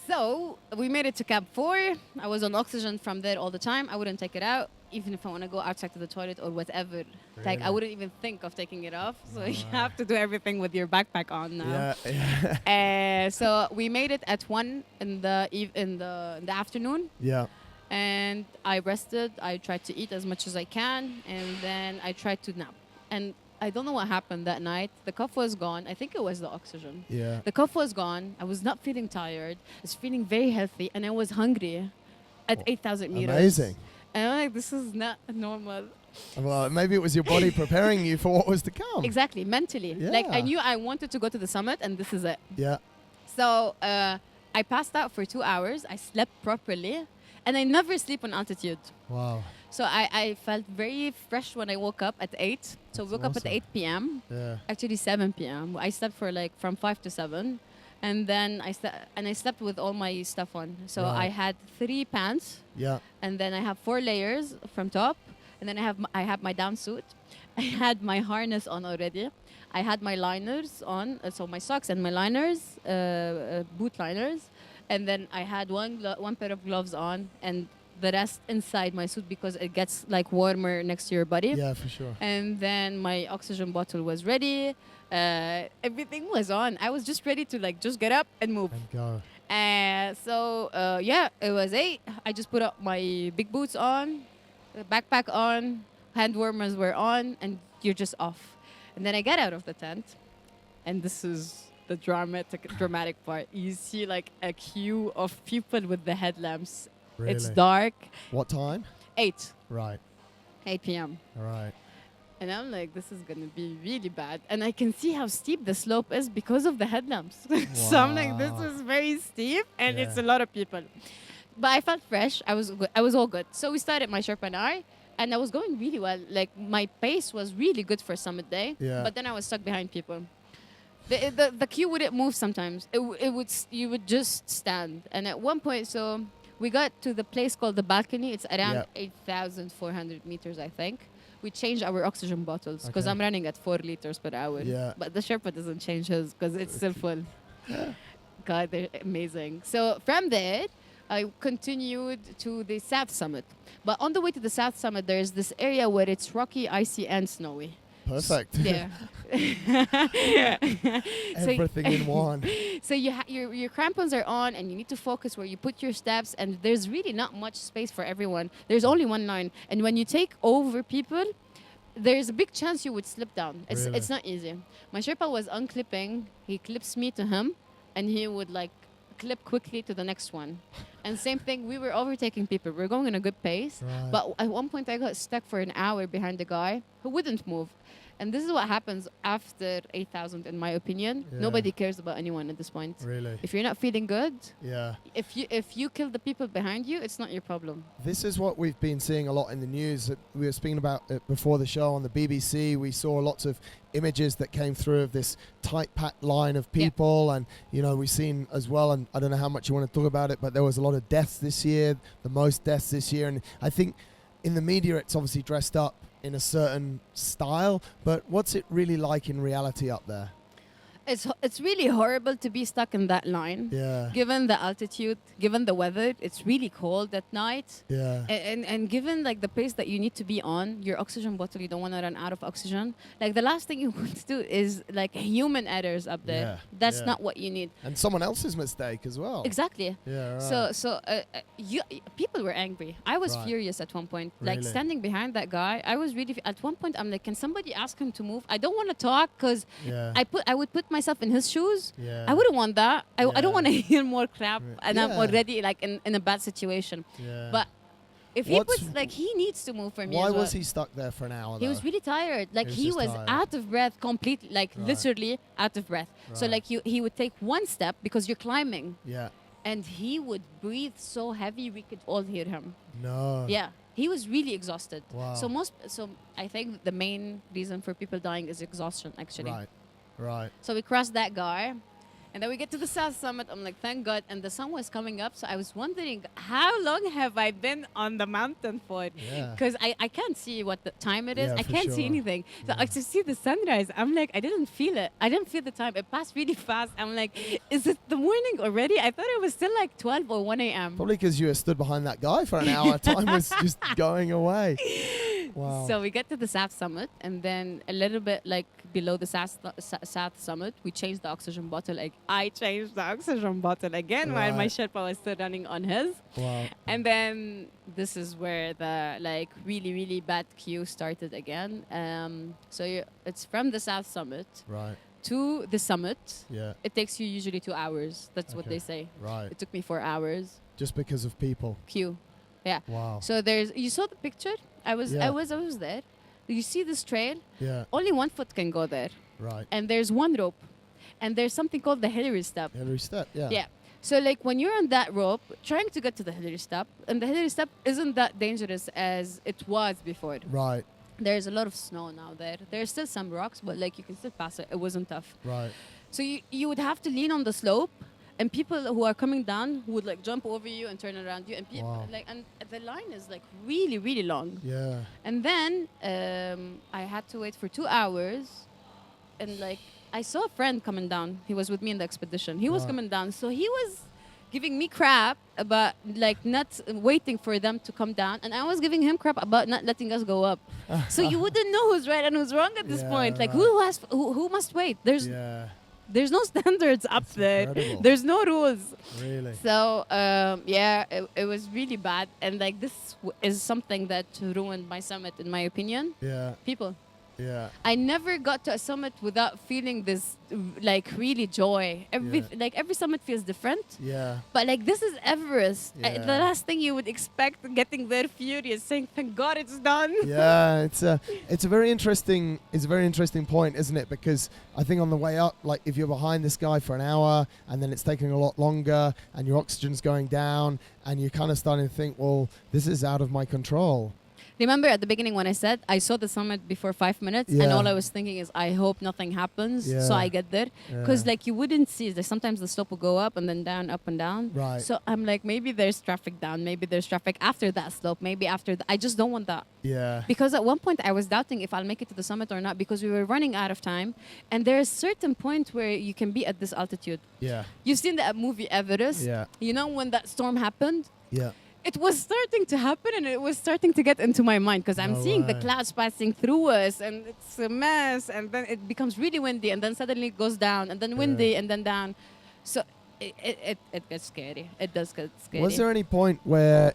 So we made it to Camp 4. I was on oxygen from there all the time. I wouldn't take it out, even if I want to go outside to the toilet or whatever. Like I Really? wouldn't even think of taking it off. So you Wow. have to do everything with your backpack on now. Yeah. So we made it at 1 in the afternoon, Yeah. and I rested. I tried to eat as much as I can, and then I tried to nap. And I don't know what happened that night. The cough was gone. I think it was the oxygen. Yeah. The cough was gone. I was not feeling tired. I was feeling very healthy, and I was hungry at 8,000 meters. Amazing. And I'm like, this is not normal. Well, maybe it was your body preparing you for what was to come. Exactly, mentally. Like I Yeah. knew I wanted to go to the summit, and this is it. Yeah. So I passed out for 2 hours. I slept properly, And I never sleep on altitude. Wow. So I felt very fresh when I woke up at 8. So That's woke up at awesome. 8 p.m. Yeah. Actually 7 p.m. I slept for like from 5 to 7. And then I slept with all my stuff on. So Right. I had 3 pants. Yeah. And then I have 4 layers from top. And then I have my down suit. I had my harness on already. I had my liners on, so my socks and my liners, boot liners. And then I had one pair of gloves on and the rest inside my suit because it gets like warmer next to your body. Yeah, for sure. And then my oxygen bottle was ready. Everything was on. I was just ready to like just get up and move. And go. Yeah, it was 8. I just put up my big boots on, the backpack on, hand warmers were on, and you're just off. And then I get out of the tent, and this is the dramatic part. You see like a queue of people with the headlamps. Really? It's dark. What time? 8 Right. p.m. Right. And I'm like, this is going to be really bad. And I can see how steep the slope is because of the headlamps. So I'm like, this Wow. is very steep and it's Yeah. a lot of people. But I felt fresh. I was good. I was all good. So we started, my Sherpa and I was going really well. Like my pace was really good for summit day. Yeah. But then I was stuck behind people. The queue wouldn't move sometimes. You would just stand. And at one point, so we got to the place called the balcony. It's around 8,400 meters, I think. We changed our oxygen bottles because Okay. I'm running at 4 liters per hour. Yeah. But the Sherpa doesn't change his because it's still full. God, they're amazing. So from there, I continued to the South Summit. But on the way to the South Summit, there's this area where it's rocky, icy, and snowy. Perfect. Yeah. Everything in one. So your crampons are on, and you need to focus where you put your steps. And there's really not much space for everyone. There's only one line, and when you take over people, there's a big chance you would slip down. Really? It's not easy. My Sherpa was unclipping. He clips me to him, and he would like clip quickly to the next one. And same thing, we were overtaking people. We were going in a good pace, Right. but at one point I got stuck for an hour behind the guy who wouldn't move. And this is what happens after 8,000, in my opinion. Yeah. Nobody cares about anyone at this point. Really? If you're not feeling good, Yeah. if you kill the people behind you, it's not your problem. This is what we've been seeing a lot in the news. We were speaking about it before the show on the BBC. We saw lots of images that came through of this tight packed line of people. And, you know, we've seen as well, and I don't know how much you want to talk about it, but there was a lot of deaths this year, the most deaths this year. And I think in the media, it's obviously dressed up in a certain style, but what's it really like in reality up there? It's really horrible to be stuck in that line. Yeah. Given the altitude, given the weather, it's really cold at night. Yeah. And given like the pace that you need to be on, your oxygen bottle, you don't want to run out of oxygen. Like the last thing you want to do is like human errors up there. Yeah, That's yeah. not what you need. And someone else's mistake as well. Exactly. Yeah, right. So people were angry. I was Right. furious at one point. Like Really? standing behind that guy, I was really. At one point, I'm like, can somebody ask him to move? I don't want to talk because yeah. I would put myself in his shoes. yeah. I wouldn't want that. I Yeah. don't want to hear more crap, and I'm Yeah. already like in a bad situation. Yeah. But if What's- he puts like he needs to move for me. Why as well. was he stuck there for an hour? He was though? really tired. Like He was he just was tired. out of breath completely, like Right. literally out of breath. So Right. like he would take one step because you're climbing, Yeah. and he would breathe so heavy we could all hear him. No. Yeah, he was really exhausted. Wow. So I think the main reason for people dying is exhaustion, actually. Right. Right. So we crossed that guy, and then we get to the South Summit. I'm like, thank God. And the sun was coming up, so I was wondering, how long have I been on the mountain for? Yeah. Because I can't see what the time it is. Yeah, I for can't see sure. anything. So Yeah. I just see the sunrise. I'm like, I didn't feel it. I didn't feel the time. It passed really fast. I'm like, is it the morning already? I thought it was still like 12 or 1 a.m. Probably because you were stood behind that guy for an hour. Time was just going away. Wow. So we get to the South Summit, and then a little bit like below the South Summit, we changed the oxygen bottle. Like I changed the oxygen bottle again while my Right. Sherpa was still running on his. Wow. And then this is where the like really, really bad queue started again. It's from the South Summit Right. to the summit. Yeah. It takes you usually 2 hours. That's what Okay. they say. Right. It took me 4 hours. Just because of people. Queue. Yeah. Wow. So you saw the picture? I was there. You see this trail? Yeah. Only 1 foot can go there. Right. And there's one rope. And there's something called the Hillary step. Hillary Step. Yeah. Yeah. So like when you're on that rope, trying to get to the Hillary step, and the Hillary step isn't that dangerous as it was before. Right. There's a lot of snow now there. There's still some rocks, but like you can still pass it. It wasn't tough. Right. So you would have to lean on the slope, and people who are coming down would like jump over you and turn around you, and people Wow. like, and the line is like really really long. Yeah. And then I had to wait for 2 hours, and like I saw a friend coming down. He was with me in the expedition. He was Right. coming down, so he was giving me crap about like not waiting for them to come down, and I was giving him crap about not letting us go up. So you wouldn't know who's right and who's wrong at this Yeah, point. Like right. who must wait? Yeah. There's no standards up That's there. incredible. There's no rules. Really. So yeah, it was really bad, and like this is something that ruined my summit, in my opinion. Yeah. People. Yeah. I never got to a summit without feeling this like really joy. Like every summit feels different. Yeah. But like this is Everest. Yeah. The last thing you would expect getting there furious, saying thank God it's done. Yeah, it's a very interesting point, isn't it? Because I think on the way up, like if you're behind this guy for an hour and then it's taking a lot longer and your oxygen's going down and you're kind of starting to think, well, this is out of my control. Remember at the beginning when I said I saw the summit before 5 minutes, and Yeah. all I was thinking is I hope nothing happens, so Yeah. I get there. Because Yeah. like you wouldn't see, like sometimes the slope will go up and then down, up and down. Right. So I'm like, maybe there's traffic down, maybe there's traffic after that slope, maybe after I just don't want that. Yeah. Because at one point I was doubting if I'll make it to the summit or not, because we were running out of time, and there's a certain point where you can be at this altitude. Yeah. You've seen the movie Everest. Yeah. You know when that storm happened? Yeah. It was starting to happen, and it was starting to get into my mind, because I'm No seeing the way. clouds passing through us, and it's a mess, and then it becomes really windy, and then suddenly it goes down, and then windy, and then down. So it gets scary. It does get scary. Was there any point where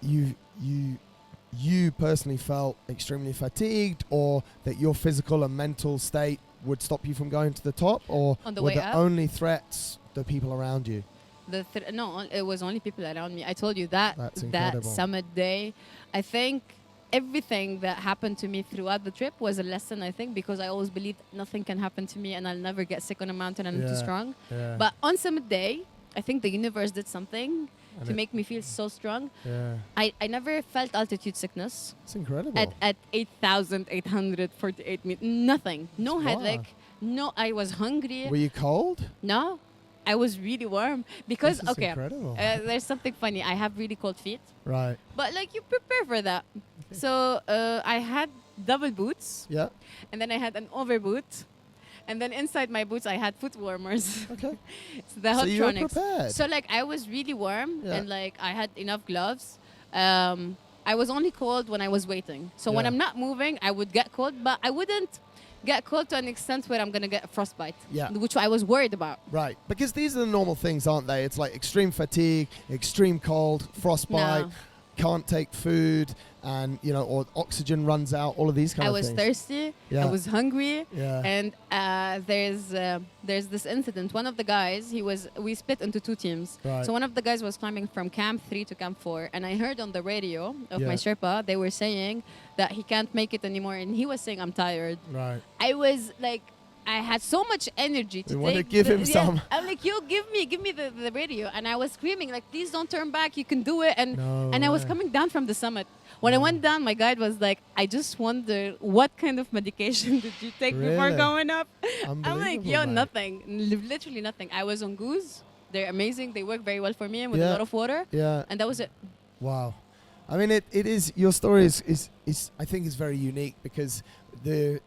you personally felt extremely fatigued, or that your physical and mental state would stop you from going to the top, or On the were way the up? only threats the people around you? No, it was only people around me. I told you that That's that incredible. summit day. I think everything that happened to me throughout the trip was a lesson. I think because I always believed nothing can happen to me, and I'll never get sick on a mountain. I'm too Yeah. strong. Yeah. But on summit day, I think the universe did something And to it- make me feel so strong. Yeah. I never felt altitude sickness It's incredible. at 8,848 meters. Nothing. No Wow. headache. No, I was hungry. Were you cold? No, I was really warm because This is okay. incredible. There's something funny. I have really cold feet, Right. but like you prepare for that. So I had double boots, Yeah. and then I had an overboot, and then inside my boots I had foot warmers. Okay. So the So you were Hoptronics. prepared. So like I was really warm, Yeah. and like I had enough gloves. I was only cold when I was waiting. So when Yeah. I'm not moving, I would get cold, but I wouldn't get cold to an extent where I'm gonna get a frostbite. Yeah. Which I was worried about. Right. Because these are the normal things, aren't they? It's like extreme fatigue, extreme cold, frostbite, No. can't take food, and or oxygen runs out. All of these kind I of was things. thirsty. Yeah. I was hungry. Yeah. And there's this incident. One of the guys, we split into two teams. Right. So one of the guys was climbing from camp 3 to camp 4, and I heard on the radio of Yeah. my Sherpa, they were saying that he can't make it anymore, and he was saying, I'm tired. Right. I was like, I had so much energy to You wanna take. give him some. I'm like, yo, give me the radio, and I was screaming like, please don't turn back, you can do it. And No I was way. coming down from the summit. When I went down, my guide was like, I just wonder what kind of medication did you take before Really? going up? I'm like, Unbelievable, yo, mate. nothing, literally nothing. I was on goose. They're amazing. They work very well for me and with a Yeah. lot of water. Yeah. And that was it. Wow. I mean, it is, your story is I think is very unique, because the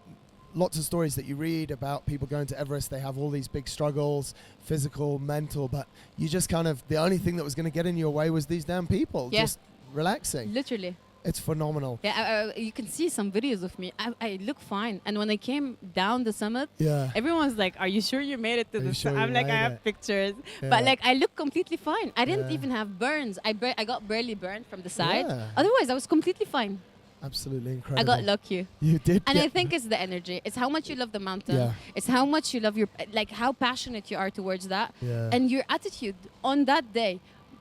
lots of stories that you read about people going to Everest, they have all these big struggles, physical, mental, but you just kind of, the only thing that was going to get in your way was these damn people Yeah. just relaxing. Literally. It's phenomenal. Yeah, you can see some videos of me. I look fine. And when I came down the summit, Yeah. everyone's like, are you sure you made it to Are the you sure summit? I'm you like, I made have it? pictures. Yeah. But like, I look completely fine. I didn't Yeah. even have burns. I got barely burned from the side. Yeah. Otherwise, I was completely fine. Absolutely I incredible. got lucky. You did. And I get- think it's the energy. It's how much you love the mountain. Yeah. It's how much you love like how passionate you are towards that. Yeah. And your attitude on that day.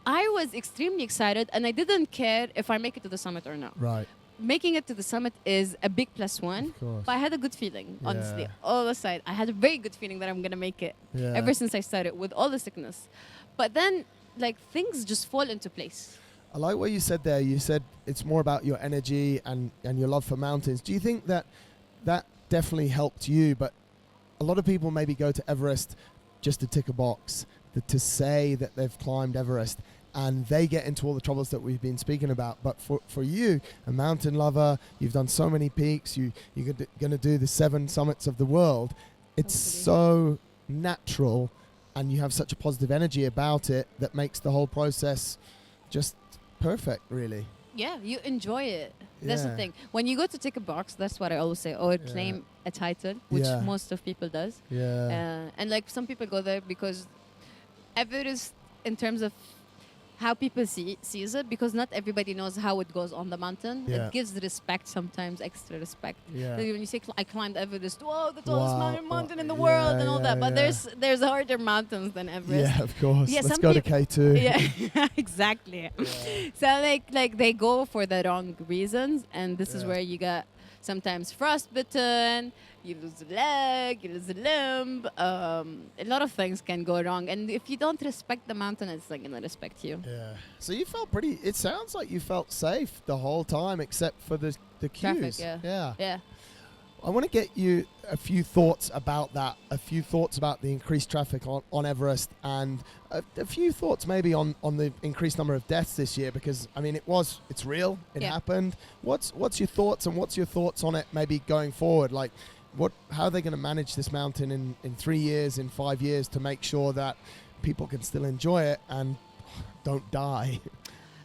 I was extremely excited, and I didn't care if I make it to the summit or not. Right. Making it to the summit is a big plus one. Of course. But I had a good feeling, honestly. Yeah. All aside, I had a very good feeling that I'm gonna make it. Yeah. Ever since I started with all the sickness. But then, like, things just fall into place. I like what you said there. You said it's more about your energy and your love for mountains. Do you think that definitely helped you? But a lot of people maybe go to Everest just to tick a box, to say that they've climbed Everest, and they get into all the troubles that we've been speaking about. But for you, a mountain lover, you've done so many peaks, you're going to do the 7 summits of the world. It's so natural, and you have such a positive energy about it that makes the whole process just perfect, really. Yeah, you enjoy it. That's the Yeah. thing. When you go to tick a box, that's what I always say, or claim a title, which Yeah. most of people does. Yeah. And like some people go there because Everest, in terms of how people sees it, because not everybody knows how it goes on the mountain. Yeah. It gives respect, sometimes extra respect. Yeah. Like when you say I climbed Everest, whoa, the tallest Wow. mountain in the Yeah, world and all that. But yeah. there's harder mountains than Everest. Yeah, of course. Yeah, Let's some go to peop- K2. Yeah, exactly. So like they go for the wrong reasons, and this is Yeah. where you get sometimes frostbitten, you lose a leg, you lose a limb. A lot of things can go wrong, and if you don't respect the mountain, it's not gonna respect you. Yeah. So you felt pretty. It sounds like you felt safe the whole time, except for the Traffic, queues. yeah. Yeah. I want to get you a few thoughts about that. A few thoughts about the increased traffic on Everest, and a few thoughts maybe on the increased number of deaths this year. Because I mean, it's real. It Yeah. happened. What's your thoughts, and what's your thoughts on it maybe going forward? Like, how are they going to manage this mountain in 3 years, in 5 years, to make sure that people can still enjoy it and don't die?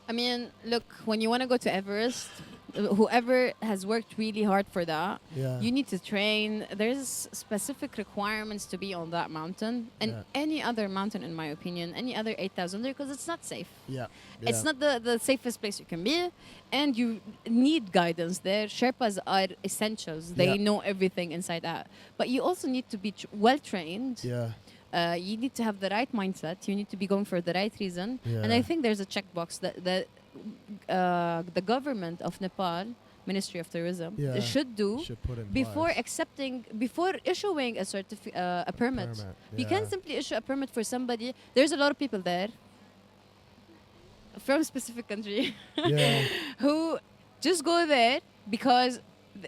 I mean, look, when you want to go to Everest, whoever has worked really hard for that, Yeah. you need to train. There's specific requirements to be on that mountain, and Yeah. any other mountain, in my opinion, any other 8,000 there, because it's not safe. Yeah. It's not the safest place you can be, and you need guidance there. Sherpas are essentials. They Yeah. know everything inside out. But you also need to be well trained. Yeah. You need to have the right mindset. You need to be going for the right reason. And Yeah. I think there's a checkbox that the government of Nepal, Ministry of Tourism, Yeah. should do Should put in before place. before issuing a permit. You Yeah. can't simply issue a permit for somebody. There's a lot of people there from a specific country Yeah. who just go there because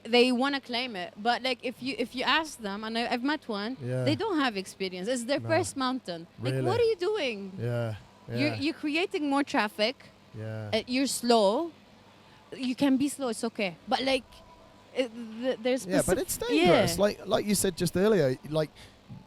they want to claim it. But like if you ask them, and I've met one, Yeah. they don't have experience. It's their No. first mountain. Like, Really? what are you doing? Yeah. You're creating more traffic. Yeah. You're slow. You can be slow. It's okay. But like, there's Yeah, but it's dangerous. Yeah. Like you said just earlier, like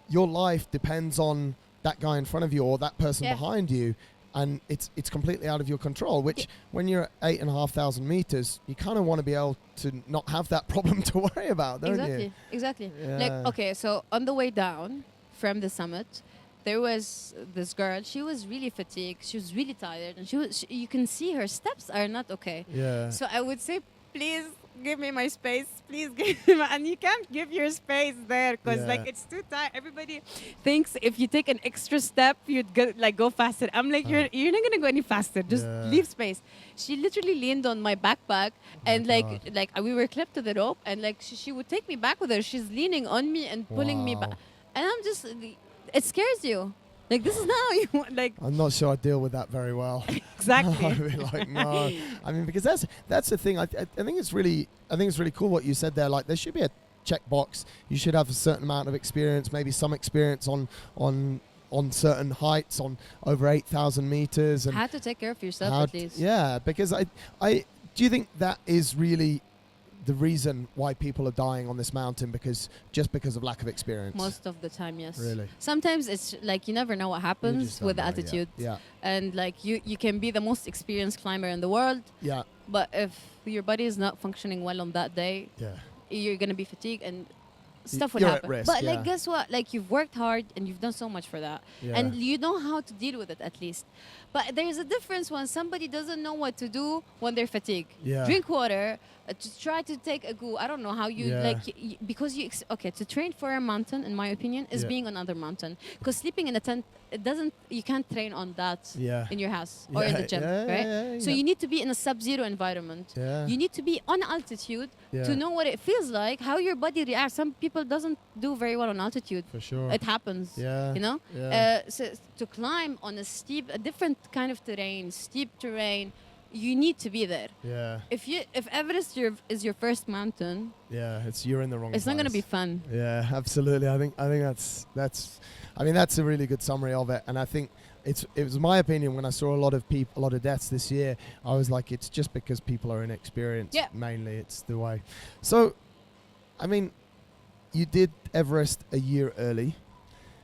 your life depends on that guy in front of you or that person Yeah. behind you, and it's completely out of your control. Which, when you're at 8,500 meters, you kind of want to be able to not have that problem to worry about, don't you? Exactly. Yeah. Like, okay, so on the way down from the summit, there was this girl. She was really fatigued. She was really tired, and you can see her steps are not okay. Yeah. So I would say, please give me my space. Please give me and you can't give your space there because Yeah. like it's too tight. Everybody thinks if you take an extra step, you'd go faster. I'm like, you're not gonna go any faster. Just Yeah. leave space. She literally leaned on my backpack and God. like we were clipped to the rope, and like she would take me back with her. She's leaning on me and pulling me back, Wow. and I'm just, it scares you. Like, this is not how you want, like, I'm not sure I deal with that very well. exactly. I'd be like, no. I mean, because that's the thing. I think it's really cool what you said there. Like, there should be a checkbox. You should have a certain amount of experience, maybe some experience on certain heights, on over 8,000 meters, and How to take care of yourself how at least. yeah. Because I do you think that is really the reason why people are dying on this mountain, because of lack of experience? Most of the time, yes. Really? Sometimes it's like you never know what You happens just with don't know, altitude. Yeah. And like you can be the most experienced climber in the world, Yeah. but if your body is not functioning well on that day, Yeah. you're gonna be fatigued and stuff will you're at happen. risk, But yeah. like, guess what? Like, you've worked hard and you've done so much for that, Yeah. and you know how to deal with it at least. But there's a difference when somebody doesn't know what to do when they're fatigued. Yeah. Drink water. To try to take a go. I don't know how you Yeah. like because you okay to train for a mountain. In my opinion, is Yeah. being on another mountain, because sleeping in a tent it doesn't. You can't train on that Yeah. in your house or in the gym, right? So you need to be in a sub-zero environment. Yeah. You need to be on altitude Yeah. to know what it feels like, how your body reacts. Some people doesn't do very well on altitude. For sure. It happens. Yeah. You know. Yeah. So to climb on a different kind of terrain, steep terrain, you need to be there. Yeah. If Everest is your first mountain, You're in the wrong place. it's not gonna be fun. Yeah, absolutely. I think that's a really good summary of it. And I think it was my opinion when I saw a lot of deaths this year. I was like, it's just because people are inexperienced. Yeah. Mainly, it's the way. So, I mean, you did Everest a year early.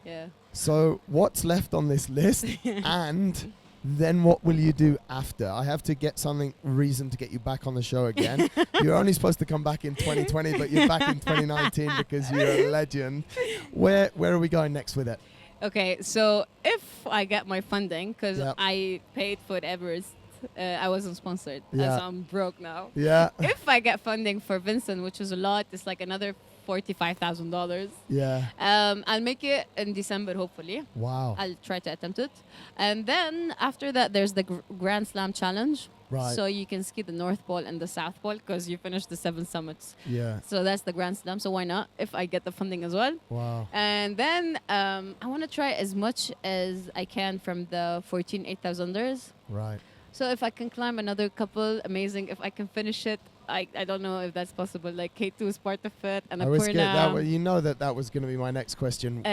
Yeah. So what's left on this list, and then what will you do after? I have to get reason to get you back on the show again. You're only supposed to come back in 2020, but you're back in 2019 because you're a legend. Where are we going next with it? Okay, so if I get my funding, because Yep. I paid for Everest, I wasn't sponsored, Yeah. so I'm broke now. Yeah. If I get funding for Vincent, which is a lot, it's like another $45,000. Yeah. I'll make it in December, hopefully. Wow. I'll try to attempt it. And then after that, there's the Grand Slam Challenge. Right. So you can ski the North Pole and the South Pole because you finished the 7 summits. Yeah. So that's the Grand Slam. So why not if I get the funding as well? Wow. And then I want to try as much as I can from the 14 8,000ers. Right. So if I can climb another couple, amazing. If I can finish it, I don't know if that's possible. Like K2 is part of it, and I was scared Annapurna. you know that was going to be my next question.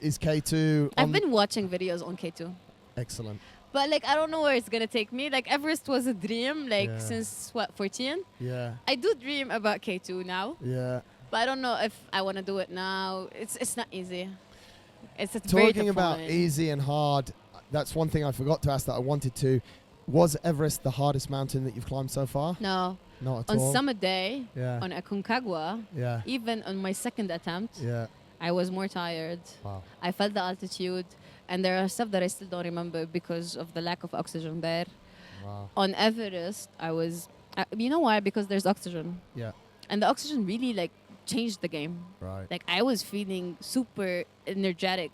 Is K2 I've been watching videos on K2. Excellent. But like I don't know where it's gonna take me. Like Everest was a dream, like Yeah. since 14. Yeah. I do dream about K2 now, Yeah. but I don't know if I want to do it now. It's not easy. It's very Talking about tough. easy and hard, that's one thing I forgot to ask that I wanted to. Was Everest the hardest mountain that you've climbed so far? No, Not at on all. summit day, Yeah. on Aconcagua, Yeah. even on my second attempt, Yeah. I was more tired. Wow. I felt the altitude, and there are stuff that I still don't remember because of the lack of oxygen there. Wow. On Everest, I was, you know why? Because there's oxygen, Yeah. and the oxygen really like changed the game. Right. Like I was feeling super energetic.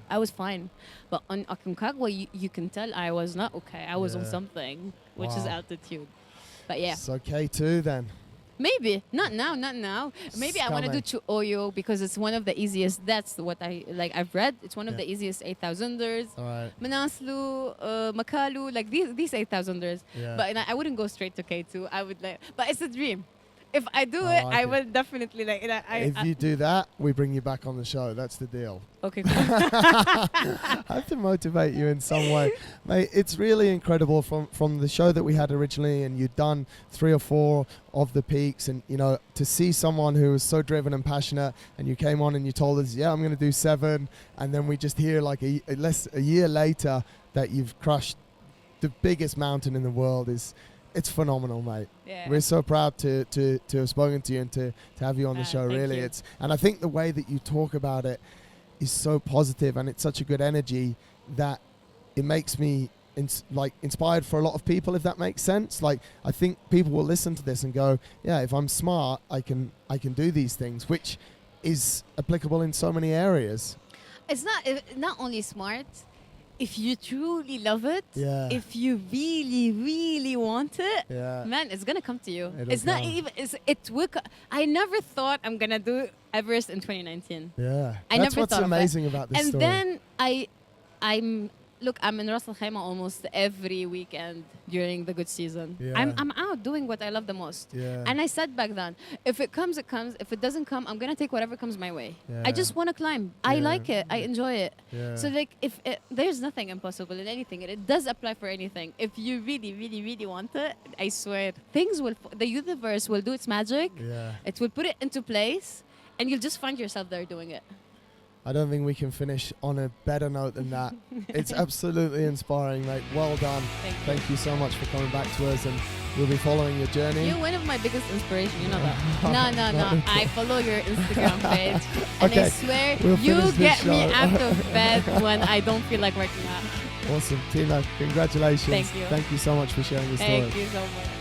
I was fine, but on Aconcagua, you can tell I was not okay. I was on Yeah. something, which is Wow. altitude. But yeah, So K2 then. maybe not now. Maybe I want to do Chuoyo because it's one of the easiest. That's what I like. I've read it's one of Yeah. the easiest 8,000ers. All right. Manaslu, Makalu, like these 8,000ers. Yeah. But I wouldn't go straight to K2. I would like, but it's a dream. If I do I it, like I it. will definitely like. If you do that, we bring you back on the show. That's the deal. Okay. Cool. I have to motivate you in some way. Mate, it's really incredible from the show that we had originally, and you'd done 3 or 4 of the peaks, and to see someone who was so driven and passionate, and you came on and you told us, yeah, I'm going to do 7, and then we just hear like a year later that you've crushed the biggest mountain in the world. It's phenomenal, mate. Yeah. We're so proud to have spoken to you and to have you on the show. Thank Really, you. and I think the way that you talk about it is so positive, and it's such a good energy that it makes me inspired for a lot of people. If that makes sense, like I think people will listen to this and go, yeah, if I'm smart, I can do these things, which is applicable in so many areas. It's not only smart. If you truly love it, Yeah. if you really, really want it, Yeah. man, it's gonna come to you. It'll It's not come. even. It will. I never thought I'm gonna do Everest in 2019. Yeah, I that's never what's thought of amazing about this And story. then I'm in Ras Al Khaimah almost every weekend during the good season. Yeah. I'm out doing what I love the most. Yeah. And I said back then, if it comes, it comes. If it doesn't come, I'm gonna take whatever comes my way. Yeah. I just want to climb. I Yeah. like it. I enjoy it. Yeah. So like, there's nothing impossible in anything. It does apply for anything. If you really, really, really want it, I swear, the universe will do its magic. Yeah. It will put it into place, and you'll just find yourself there doing it. I don't think we can finish on a better note than that. It's absolutely inspiring, mate. Well done. Thank you. Thank you so much for coming back to us, and we'll be following your journey. You're one of my biggest inspirations. You know that. No. I follow your Instagram page, and Okay, I swear we'll you finish this get me show. out of bed when I don't feel like working out. Awesome. Tima, congratulations. Thank you. Thank you so much for sharing your story. Thank you so much.